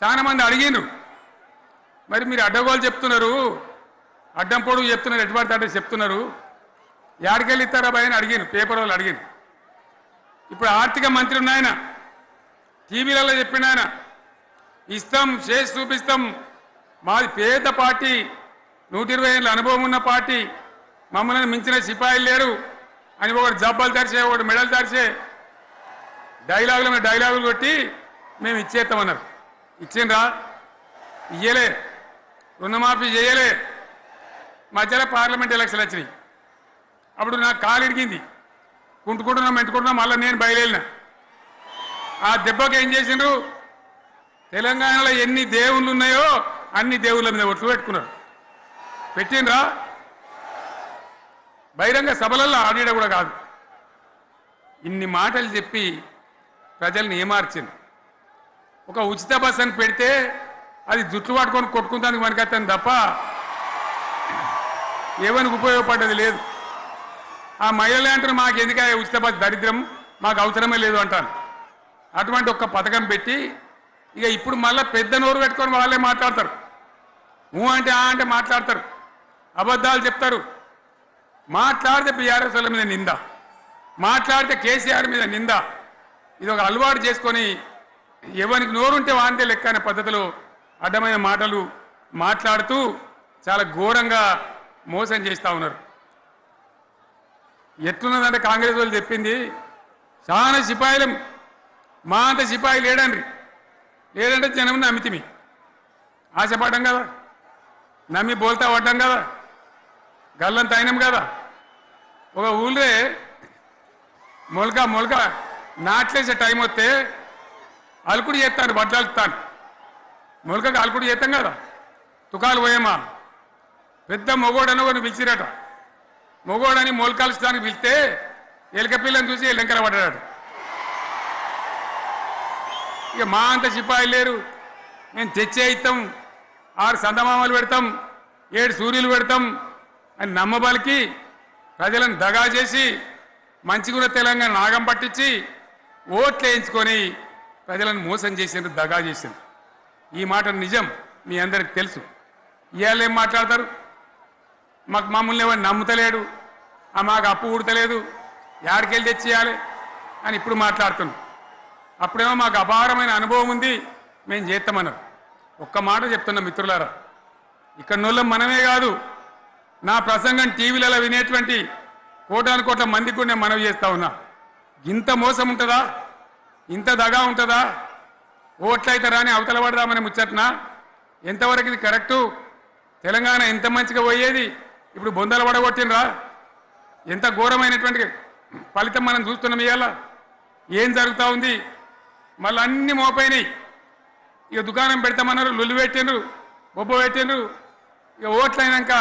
చాలా మంది అడిగినారు, మరి మీరు అడ్డగోలు చెప్తున్నారు, అడ్డం పొడుగు చెప్తున్నారు, ఎటువంటి అడ్డ చెప్తున్నారు, యాడికెళ్ళి ఇస్తారా భయ అని అడిగాను, పేపర్ వాళ్ళు అడిగాను. ఇప్పుడు ఆర్థిక మంత్రి ఉన్నాయన టీవీలలో చెప్పిన ఆయన ఇస్తాం చేసి చూపిస్తాం, మాది పేద పార్టీ, 120 ఏళ్ళ అనుభవం ఉన్న పార్టీ, మమ్మల్ని మించిన సిపాయిలు లేరు అని ఒకటి జబ్బలు తెరిచే ఒకటి మెడలు తెరిచే డైలాగులు కొట్టి మేము ఇచ్చేస్తామన్నారు. ఇచ్చిండ్రా? ఇయ్యలే. రుణమాఫీ చేయలే. మధ్యలో పార్లమెంట్ ఎలక్షన్లు వచ్చినాయి. అప్పుడు నాకు కాలు ఇరిగింది, మెంటుకుంటున్నాం, మళ్ళీ నేను బయలుదేరిన. ఆ దెబ్బకి ఏం చేసిండ్రు, తెలంగాణలో ఎన్ని దేవుళ్ళు ఉన్నాయో అన్ని దేవుళ్ళ మీద ఒట్లు పెట్టుకున్నారు. పెట్టిండ్రా? బహిరంగ సభలలో ఆడిడ కూడా కాదు. ఇన్ని మాటలు చెప్పి ప్రజల్ని ఏమార్చింది. ఒక ఉచిత బస్ అని పెడితే అది జుట్లు పట్టుకొని కొట్టుకుంటానికి మనకత్తాను తప్ప ఏమనికి ఉపయోగపడ్డది లేదు. ఆ మహిళలే అంటారు మాకు ఎందుక ఉచిత బస్ దరిద్రం, మాకు అవసరమే లేదు అంటాను. అటువంటి ఒక్క పథకం పెట్టి ఇక ఇప్పుడు మళ్ళీ పెద్ద నోరు పెట్టుకొని వాళ్ళే మాట్లాడతారు. అంటే అంటే మాట్లాడతారు, అబద్ధాలు చెప్తారు. మాట్లాడితే బీఆర్ఎస్ వాళ్ళ మీద నింద, మాట్లాడితే కేసీఆర్ మీద నింద. ఇది ఒక అలవాటు చేసుకొని ఎవరికి నోరుంటే వాంతే లెక్క అనే పద్ధతిలో అడ్డమైన మాటలు మాట్లాడుతూ చాలా ఘోరంగా మోసం చేస్తూ ఉన్నారు. ఎట్లున్నదంటే కాంగ్రెస్ వాళ్ళు చెప్పింది చాలా సిపాయిలం, మా అంత సిపాయి లేడంటే జనం నమ్మితిమి, ఆశపడ్డాం కదా, నమ్మి బోల్తా పడ్డాం కదా, గల్లంత అయినాం కదా. ఒక ఊళ్ళే మొలక నాట్లేసే టైం వస్తే అలుకుడు చేస్తాను, వడ్లాలుతాను, మొలకకు అలుకుడు చేస్తాం కదా, తుకాలు పోయేమా పెద్ద మొగోడని ఒకరిని పిలిచిరట. మొగోడని మొలకాల్చడానికి పిలిస్తే ఎలక పిల్లని చూసి ఎల్లంకర పడ్డాడు. ఇక మా అంత సిపాయి లేరు, మేము తెచ్చే ఇస్తాం, 6 సందమామలు పెడతాం, 7 సూర్యులు పెడతాం అని నమ్మబలికి ప్రజలను దగా చేసి మంచిగున్న తెలంగాణ నాగం పట్టించి ఓట్లు వేయించుకొని ప్రజలను మోసం చేసిండ్రు, దగా చేసిండ్రు. ఈ మాట నిజం, మీ అందరికి తెలుసు. ఇవాళ ఏం మాట్లాడతారు, మమ్మల్ని ఎవరు నమ్ముతలేడు, మాకు అప్పు ఉడతలేదు, యాడికెళ్ళి తెచ్చేయాలి అని ఇప్పుడు మాట్లాడుతున్నాం. అప్పుడేమో మాకు అపారమైన అనుభవం ఉంది, మేము చేస్తామన్నారు. ఒక్క మాట చెప్తున్నాం మిత్రులారా, ఇక్కడ నోళ్ళం మనమే కాదు, నా ప్రసంగం టీవీలలో వినేటువంటి కోటాను కోట్ల మందికి కూడా నేను మనవి చేస్తా ఉన్నా. ఇంత మోసం ఉంటుందా, ఇంత దగా ఉంటుందా? ఓట్లయితే రాని అవతల పడదామని ముచ్చట్నా? ఎంతవరకు ఇది కరెక్టు? తెలంగాణ ఎంత మంచిగా పోయేది, ఇప్పుడు బొందలు పడగొట్టినరా? ఎంత ఘోరమైనటువంటి ఫలితం మనం చూస్తున్నాం. ఇవాళ ఏం జరుగుతూ ఉంది? మళ్ళీ అన్ని మోపైనాయి. ఇక దుకాణం పెడతామన్నారు, లొల్లు పెట్టిండ్రు, బొబ్బ పెట్టిండ్రు. ఇక ఓట్లయినాక